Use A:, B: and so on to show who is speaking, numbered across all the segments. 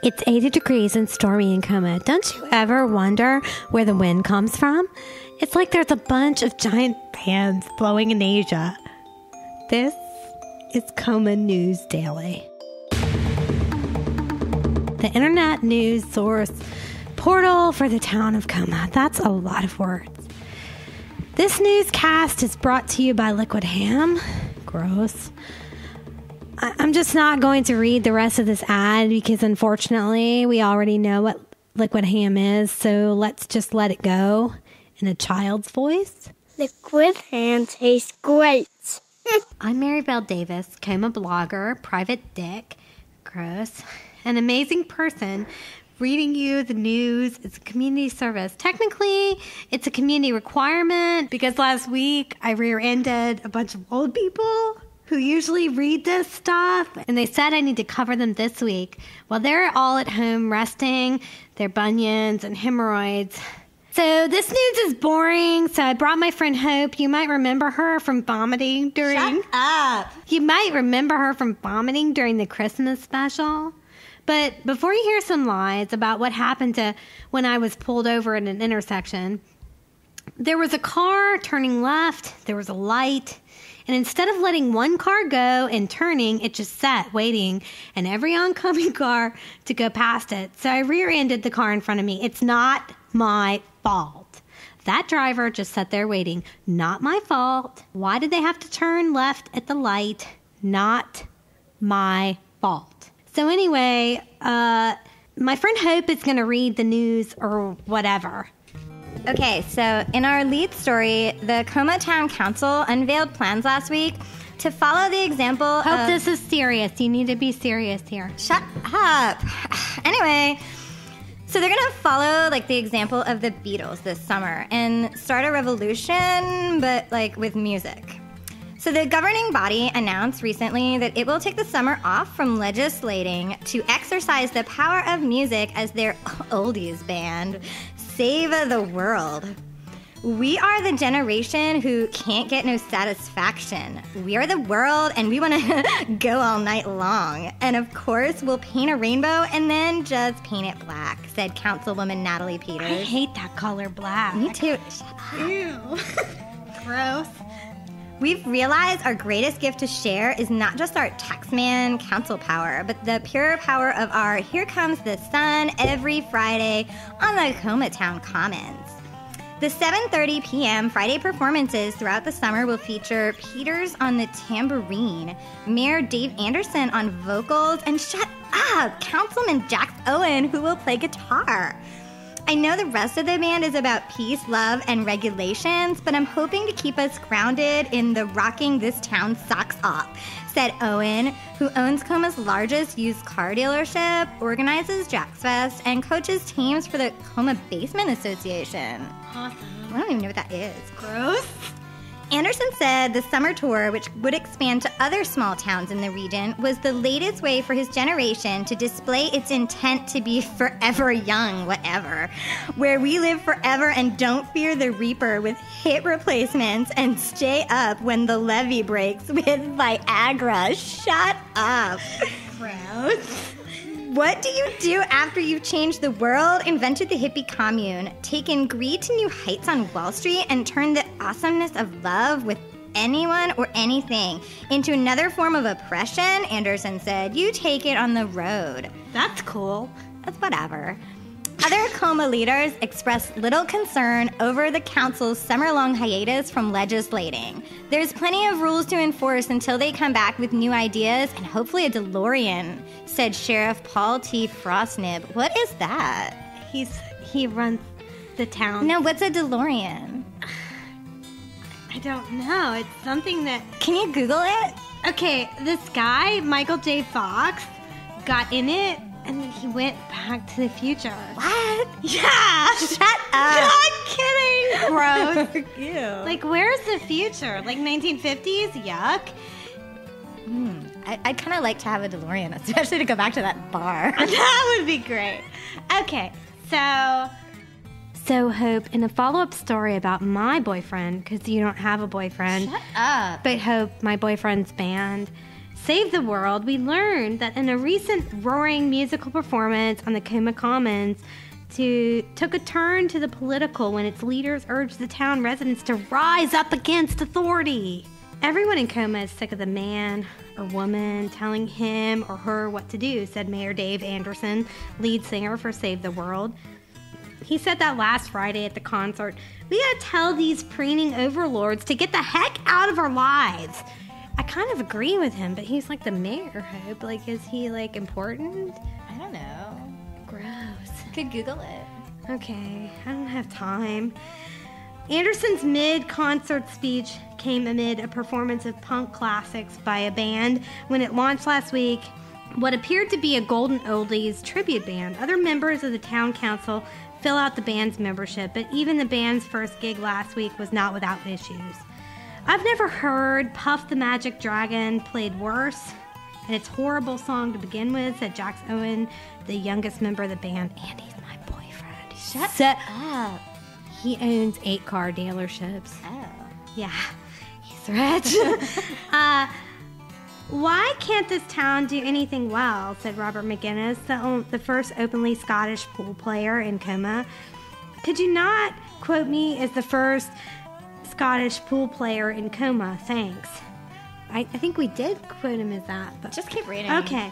A: It's 80 degrees and stormy in Coma. Don't you ever wonder where the wind comes from? It's like there's a bunch of giant fans blowing in Asia. This is Coma News Daily. The internet news source portal for the town of Coma. That's a lot of words. This newscast is brought to you by Liquid Ham. Gross. I'm just not going to read the rest of this ad because unfortunately we already know what Liquid Ham is, so let's just let it go in a child's voice.
B: Liquid Ham tastes great.
A: I'm Marybell Davis, Coma blogger, private dick, gross, an amazing person. Reading you the news is a community service. Technically, it's a community requirement because last week I rear-ended a bunch of old people who usually read this stuff, and they said I need to cover them this week while they're all at home resting their bunions and hemorrhoids. So this news is boring, so I brought my friend Hope. You might remember her from vomiting during...
C: Shut up!
A: You might remember her from vomiting during the Christmas special. But before you hear some lies about what happened to when I was pulled over at an intersection, there was a car turning left, there was a light, and instead of letting one car go and turning, it just sat waiting, and every oncoming car to go past it. So I rear-ended the car in front of me. It's not my fault. That driver just sat there waiting. Not my fault. Why did they have to turn left at the light? Not my fault. So anyway, my friend Hope is going to read the news or whatever.
C: Okay, so in our lead story, the Coma Town Council unveiled plans last week to follow the example
A: Hope, this is serious. You need to be serious here.
C: Shut up. Anyway, so they're going to follow, the example of the Beatles this summer and start a revolution, but, with music. So the governing body announced recently that it will take the summer off from legislating to exercise the power of music as their oldies band. Save the world. We are the generation who can't get no satisfaction. We are the world and we want to go all night long. And of course, we'll paint a rainbow and then just paint it black, said Councilwoman Natalie Peters.
A: I hate that color black.
C: Me too.
A: Ew. Gross.
C: We've realized our greatest gift to share is not just our taxman council power, but the pure power of our Here Comes the Sun every Friday on the Coma Town Commons. The 7:30 p.m. Friday performances throughout the summer will feature Peters on the tambourine, Mayor Dave Anderson on vocals, and shut up, Councilman Jax Owen, who will play guitar. I know the rest of the band is about peace, love, and regulations, but I'm hoping to keep us grounded in the rocking this town socks off, said Owen, who owns Coma's largest used car dealership, organizes Jax Fest, and coaches teams for the Coma Basement Association.
A: Awesome.
C: I don't even know what that is.
A: Gross.
C: Anderson said the summer tour, which would expand to other small towns in the region, was the latest way for his generation to display its intent to be forever young, whatever, where we live forever and don't fear the reaper with hip replacements and stay up when the levee breaks with Viagra. Shut up.
A: Gross.
C: What do you do after you've changed the world, invented the hippie commune, taken greed to new heights on Wall Street, and turned the awesomeness of love with anyone or anything into another form of oppression? Anderson said, you take it on the road.
A: That's cool.
C: That's whatever. Other Coma leaders expressed little concern over the council's summer-long hiatus from legislating. There's plenty of rules to enforce until they come back with new ideas and hopefully a DeLorean, said Sheriff Paul T. Frostnib. What is that?
A: He runs the town.
C: No, what's a DeLorean?
A: I don't know. It's something that...
C: Can you Google it?
A: Okay, this guy, Michael J. Fox, got in it, and then he went back to the future.
C: What?
A: Yeah!
C: Shut up!
A: Not kidding! Gross.
C: Ew.
A: Where's the future? 1950s? Yuck.
C: I'd kind of like to have a DeLorean, especially to go back to that bar.
A: That would be great. Okay, so Hope, in a follow-up story about my boyfriend, because you don't have a boyfriend.
C: Shut up.
A: But Hope, my boyfriend's band. Save the World, we learned that in a recent roaring musical performance on the Coma Commons, took a turn to the political when its leaders urged the town residents to rise up against authority. Everyone in Coma is sick of the man or woman telling him or her what to do, said Mayor Dave Anderson, lead singer for Save the World. He said that last Friday at the concert. We gotta tell these preening overlords to get the heck out of our lives. I kind of agree with him, but he's like the mayor, Hope. Like, is he, like, important?
C: I don't know.
A: Gross.
C: Could Google it.
A: Okay, I don't have time. Anderson's mid-concert speech came amid a performance of punk classics by a band when it launched last week. What appeared to be a Golden Oldies tribute band. Other members of the town council fill out the band's membership, but even the band's first gig last week was not without issues. I've never heard Puff the Magic Dragon played worse, and it's a horrible song to begin with, said Jax Owen, the youngest member of the band. And he's my boyfriend.
C: Shut up.
A: He owns 8-car dealerships.
C: Oh.
A: Yeah, he's rich. Why can't this town do anything well, said Robert McGinnis, the first openly Scottish pool player in Coma. Could you not quote me as the first Scottish pool player in Coma? Thanks. I think we did quote him as that. But
C: Just keep reading.
A: Okay.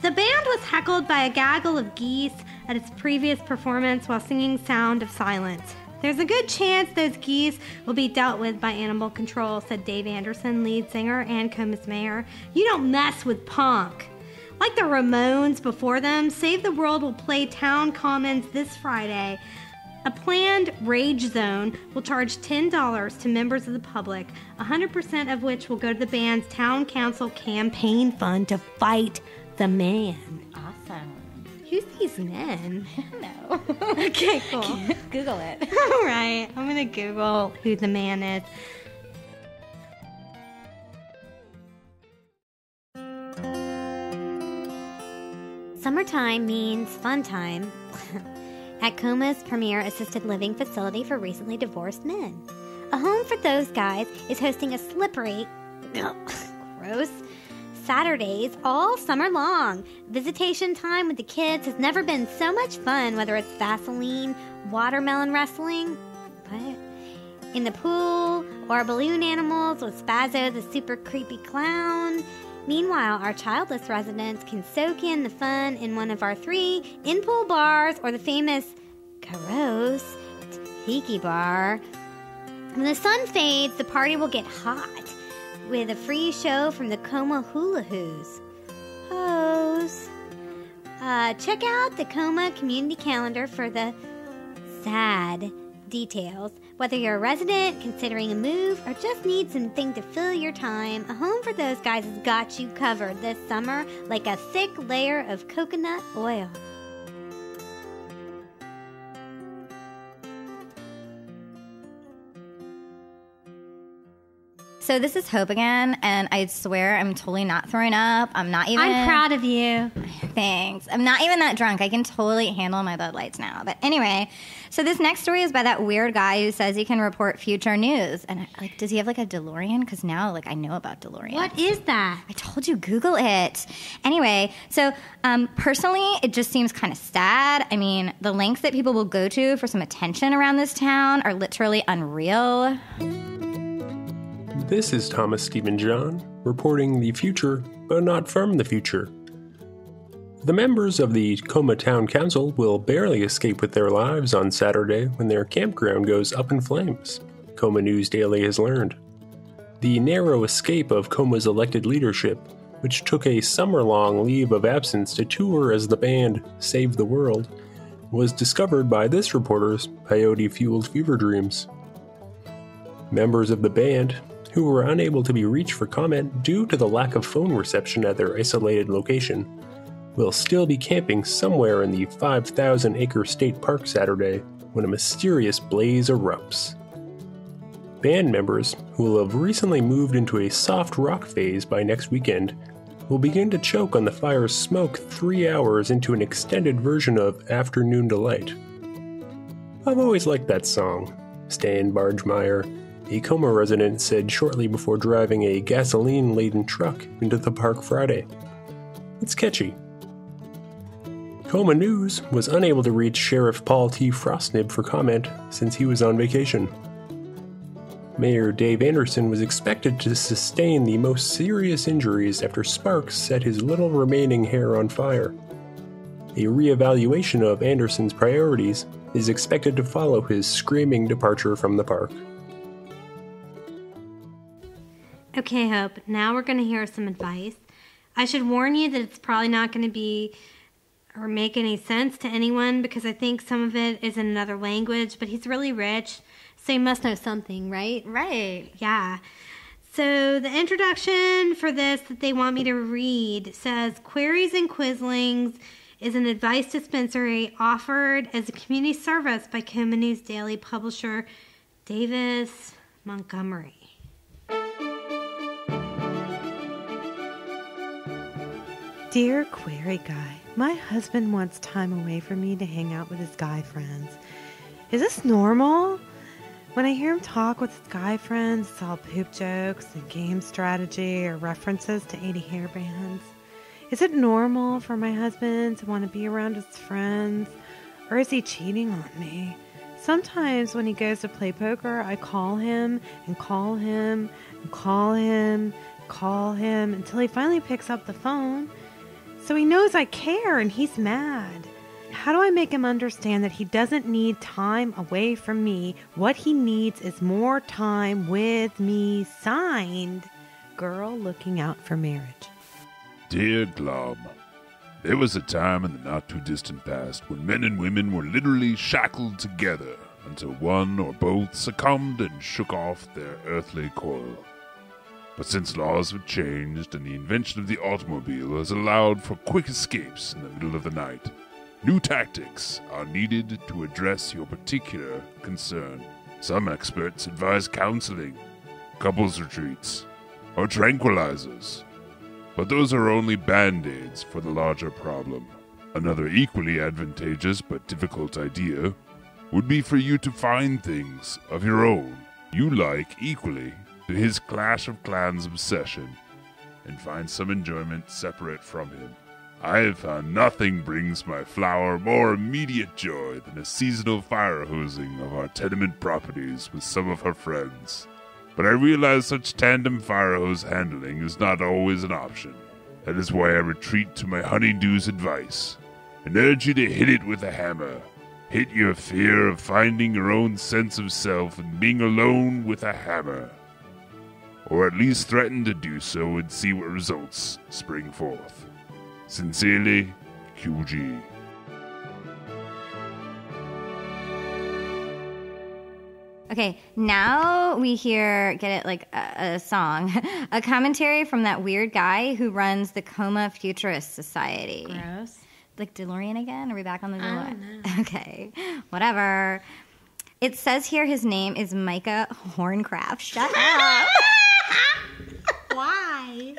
A: The band was heckled by a gaggle of geese at its previous performance while singing Sound of Silence. There's a good chance those geese will be dealt with by animal control, said Dave Anderson, lead singer and Coma's mayor. You don't mess with punk. Like the Ramones before them, Save the World will play Town Commons this Friday. A planned rage zone will charge $10 to members of the public, 100% of which will go to the band's town council campaign fund to fight the man.
C: Awesome.
A: Who's these men?
C: No.
A: Okay, cool.
C: Google it.
A: All right, I'm going to Google who the man is. Summertime means fun time at Coma's premier assisted living facility for recently divorced men. A home for those guys is hosting a slippery, gross, Saturdays all summer long. Visitation time with the kids has never been so much fun, whether it's Vaseline, watermelon wrestling, in the pool, or balloon animals with Spazzo the super creepy clown. Meanwhile, our childless residents can soak in the fun in one of our 3 in-pool bars or the famous Caros Tiki Bar. When the sun fades, the party will get hot with a free show from the Coma Hula Hoos. Check out the Coma community calendar for the sad details. Whether you're a resident, considering a move, or just need something to fill your time, a home for those guys has got you covered this summer like a thick layer of coconut oil.
C: So this is Hope again, and I swear I'm totally not throwing up. I'm
A: proud of you.
C: Thanks. I'm not even that drunk. I can totally handle my Bud Lights now. But anyway, so this next story is by that weird guy who says he can report future news. And does he have like a DeLorean? Because now I know about DeLorean.
A: What is that?
C: I told you, Google it. Anyway, so personally, it just seems kind of sad. I mean, the lengths that people will go to for some attention around this town are literally unreal.
D: This is Thomas Stephen John, reporting the future, but not from the future. The members of the Coma Town Council will barely escape with their lives on Saturday when their campground goes up in flames, Coma News Daily has learned. The narrow escape of Coma's elected leadership, which took a summer-long leave of absence to tour as the band Save the World, was discovered by this reporter's peyote-fueled fever dreams. Members of the band, who were unable to be reached for comment due to the lack of phone reception at their isolated location, will still be camping somewhere in the 5,000-acre state park Saturday when a mysterious blaze erupts. Band members, who will have recently moved into a soft rock phase by next weekend, will begin to choke on the fire's smoke 3 hours into an extended version of Afternoon Delight. I've always liked that song, Stan Bargemeyer, a Coma resident said shortly before driving a gasoline-laden truck into the park Friday. It's catchy. Coma News was unable to reach Sheriff Paul T. Frostnib for comment since he was on vacation. Mayor Dave Anderson was expected to sustain the most serious injuries after sparks set his little remaining hair on fire. A reevaluation of Anderson's priorities is expected to follow his screaming departure from the park.
A: Okay, Hope, now we're going to hear some advice. I should warn you that it's probably not going to be or make any sense to anyone because I think some of it is in another language, but he's really rich, so he must know something, right?
C: Right.
A: Yeah. So the introduction for this that they want me to read says, Queries and Quizzlings is an advice dispensary offered as a community service by Coma News Daily publisher Davis Montgomery.
E: Dear Query Guy, my husband wants time away from me to hang out with his guy friends. Is this normal? When I hear him talk with his guy friends, it's all poop jokes and game strategy or references to 80 hairbands. Is it normal for my husband to want to be around his friends, or is he cheating on me? Sometimes when he goes to play poker, I call him and call him and call him, call him until he finally picks up the phone. So he knows I care and he's mad. How do I make him understand that he doesn't need time away from me? What he needs is more time with me. Signed, Girl Looking Out for Marriage.
F: Dear Glom, there was a time in the not-too-distant past when men and women were literally shackled together until one or both succumbed and shook off their earthly coil. But since laws have changed and the invention of the automobile has allowed for quick escapes in the middle of the night, new tactics are needed to address your particular concern. Some experts advise counseling, couples retreats, or tranquilizers. But those are only band-aids for the larger problem. Another equally advantageous but difficult idea would be for you to find things of your own you like equally to his Clash of Clans obsession and find some enjoyment separate from him. I have found nothing brings my flower more immediate joy than a seasonal fire hosing of our tenement properties with some of her friends. But I realize such tandem fire hose handling is not always an option. That is why I retreat to my honeydew's advice and urge you to hit it with a hammer. Hit your fear of finding your own sense of self and being alone with a hammer. Or at least threaten to do so and see what results spring forth. Sincerely, QG.
C: Okay, now we hear, get it, like a song, a commentary from that weird guy who runs the Coma Futurist Society.
A: Gross.
C: Like DeLorean again? Are we back on the DeLorean?
A: I don't know.
C: Okay, whatever. It says here his name is Micah Horncraft. Shut up.
A: Why?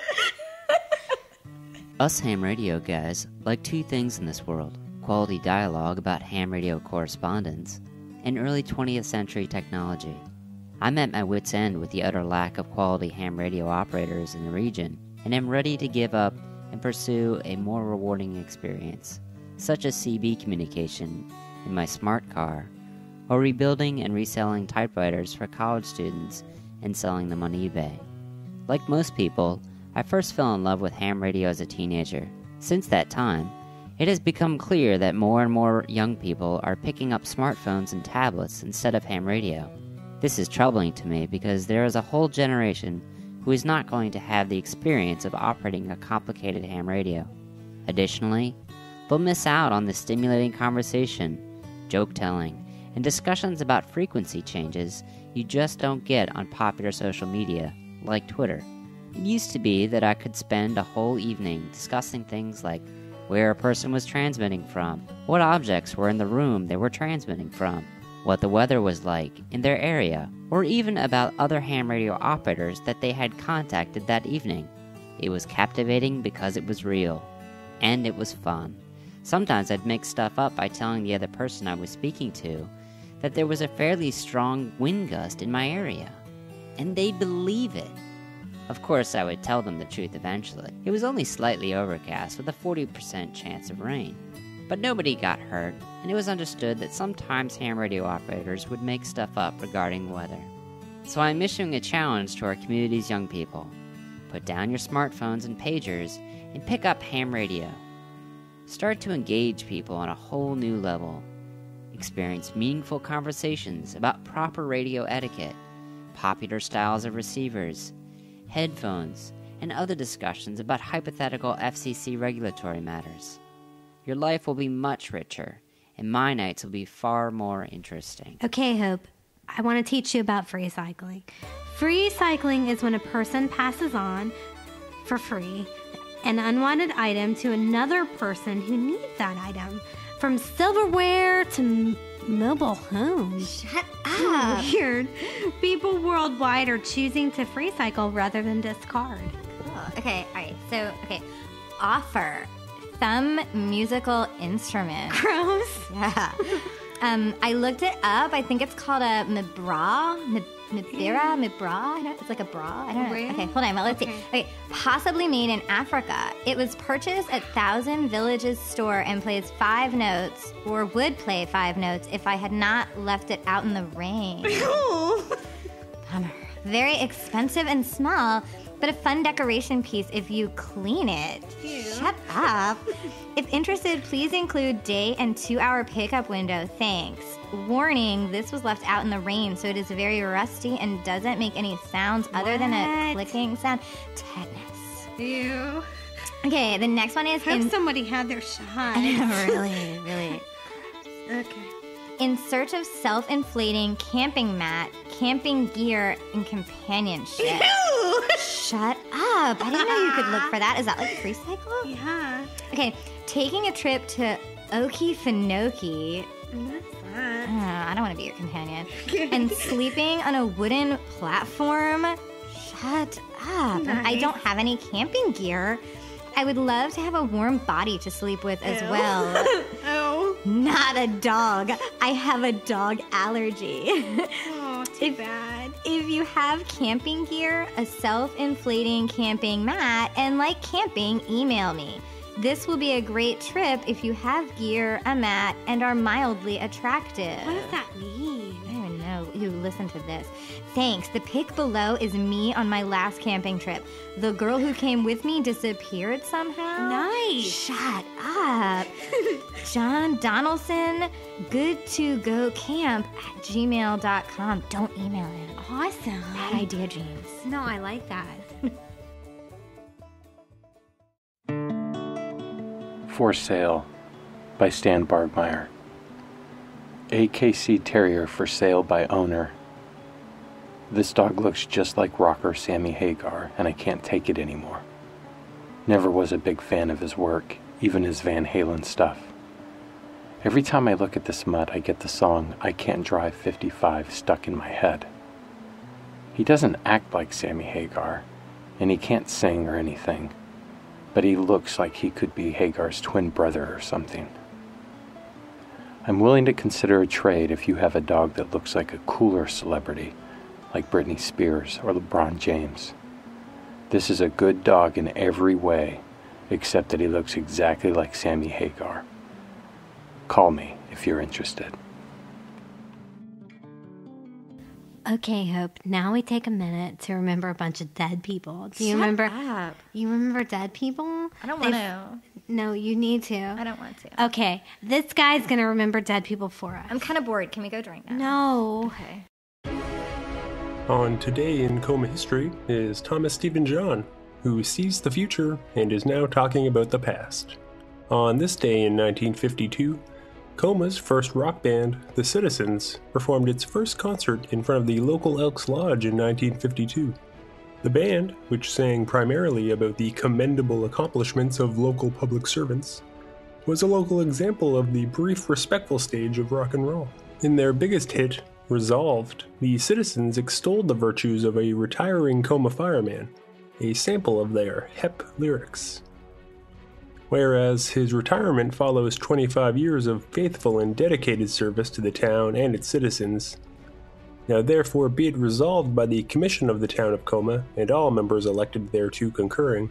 G: Us ham radio guys like two things in this world: quality dialogue about ham radio correspondence and early 20th century technology. I'm at my wit's end with the utter lack of quality ham radio operators in the region, and am ready to give up and pursue a more rewarding experience, such as CB communication in my smart car, or rebuilding and reselling typewriters for college students and selling them on eBay. Like most people, I first fell in love with ham radio as a teenager. Since that time, it has become clear that more and more young people are picking up smartphones and tablets instead of ham radio. This is troubling to me because there is a whole generation who is not going to have the experience of operating a complicated ham radio. Additionally, they'll miss out on the stimulating conversation, joke-telling, and discussions about frequency changes you just don't get on popular social media, like Twitter. It used to be that I could spend a whole evening discussing things like where a person was transmitting from, what objects were in the room they were transmitting from, what the weather was like in their area, or even about other ham radio operators that they had contacted that evening. It was captivating because it was real, and it was fun. Sometimes I'd make stuff up by telling the other person I was speaking to that there was a fairly strong wind gust in my area. and they'd believe it. Of course, I would tell them the truth eventually. It was only slightly overcast with a 40% chance of rain. But nobody got hurt, and it was understood that sometimes ham radio operators would make stuff up regarding weather. So I'm issuing a challenge to our community's young people. Put down your smartphones and pagers and pick up ham radio. Start to engage people on a whole new level. Experience meaningful conversations about proper radio etiquette, popular styles of receivers, headphones, and other discussions about hypothetical FCC regulatory matters. Your life will be much richer, and my nights will be far more interesting.
A: Okay, Hope, I want to teach you about free cycling. Free cycling is when a person passes on, for free, an unwanted item to another person who needs that item. From silverware to mobile homes.
C: Shut up.
A: Weird. People worldwide are choosing to free cycle rather than discard.
C: Cool. Okay, all right. So, offer some musical instrument.
A: Gross.
C: Yeah. I looked it up. I think it's called a mibra. It's like a bra. I don't know.
A: Really?
C: Okay, hold on. Well, let's see. Okay, possibly made in Africa. It was purchased at Thousand Villages store and plays 5 notes, or would play 5 notes if I had not left it out in the rain. Bummer. Very expensive and small, but a fun decoration piece if you clean it.
A: Ew.
C: Shut up. If interested, please include day and 2-hour pickup window. Thanks. Warning, this was left out in the rain, so it is very rusty and doesn't make any sounds other than a clicking sound. Tetanus.
A: Ew.
C: Okay, the next one is...
A: Hope somebody had their shot.
C: really, really.
A: Okay.
C: In search of self-inflating camping mat, camping gear, and companionship.
A: Ew.
C: Shut up. I didn't know you could look for that. Is that like free cycle?
A: Yeah.
C: Okay, taking a trip to Okefenokee.
A: What's that?
C: I don't want to be your companion. And sleeping on a wooden platform. Shut up.
A: Nice.
C: I don't have any camping gear. I would love to have a warm body to sleep with as well.
A: Oh.
C: Not a dog. I have a dog allergy.
A: Oh, too bad.
C: If you have camping gear, a self-inflating camping mat, and like camping, email me. This will be a great trip if you have gear, a mat, and are mildly attractive.
A: What does that mean?
C: I don't even know. Ew, listen to this. Thanks. The pic below is me on my last camping trip. The girl who came with me disappeared somehow.
A: Nice.
C: Shut up. John Donaldson, goodtogocamp@gmail.com. Don't email him.
A: Awesome.
C: Bad idea, James.
A: No, I like that.
H: For Sale by Stan Bargmeyer. AKC Terrier for sale by owner. This dog looks just like rocker Sammy Hagar, and I can't take it anymore. Never was a big fan of his work, even his Van Halen stuff. Every time I look at this mutt, I get the song I Can't Drive 55 stuck in my head. He doesn't act like Sammy Hagar, and he can't sing or anything, but he looks like he could be Hagar's twin brother or something. I'm willing to consider a trade if you have a dog that looks like a cooler celebrity, like Britney Spears or LeBron James. This is a good dog in every way, except that he looks exactly like Sammy Hagar. Call me if you're interested.
A: Okay, Hope. Now we take a minute to remember a bunch of dead people. Do you remember?
C: up.
A: You remember dead people?
C: I don't want to.
A: No, you need to.
C: I don't want to.
A: Okay, this guy's gonna remember dead people for us.
C: I'm kind of bored. Can we go drink now?
A: No.
C: Okay.
D: On Today in Coma History is Thomas Stephen John, who sees the future and is now talking about the past. On this day in 1952, Coma's first rock band, The Citizens, performed its first concert in front of the local Elks Lodge in 1952. The band, which sang primarily about the commendable accomplishments of local public servants, was a local example of the brief, respectful stage of rock and roll. In their biggest hit, Resolved, the Citizens extolled the virtues of a retiring Coma fireman, a sample of their HEP lyrics. Whereas his retirement follows 25 years of faithful and dedicated service to the town and its citizens, Now therefore be it resolved by the Commission of the Town of Coma, and all members elected thereto concurring,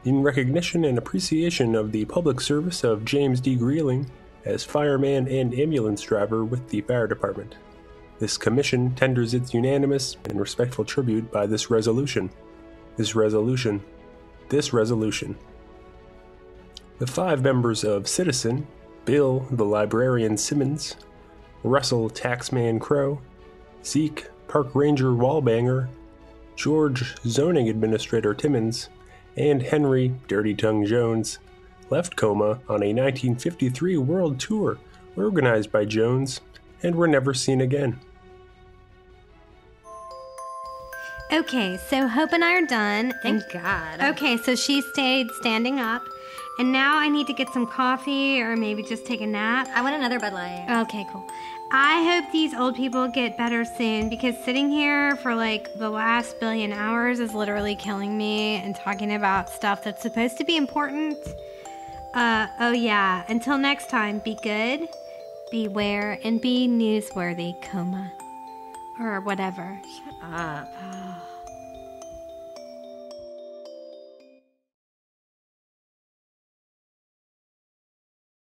D: in recognition and appreciation of the public service of James D. Greeling as fireman and ambulance driver with the fire department. This commission tenders its unanimous and respectful tribute by this resolution. This resolution. The 5 members of Citizen, Bill the Librarian Simmons, Russell Taxman Crow, Zeke Park Ranger Wallbanger, George Zoning Administrator Timmons, and Henry Dirty Tongue Jones left Coma on a 1953 world tour organized by Jones and were never seen again.
A: Okay, so Hope and I are done.
C: Thank God.
A: Okay, so she stayed standing up, and now I need to get some coffee or maybe just take a nap.
C: I want another Bud Light.
A: Okay, cool. I hope these old people get better soon, because sitting here for like the last billion hours is literally killing me, and talking about stuff that's supposed to be important. Oh yeah, until next time, be good, beware, and be newsworthy, Coma. Or whatever.
C: Shut up.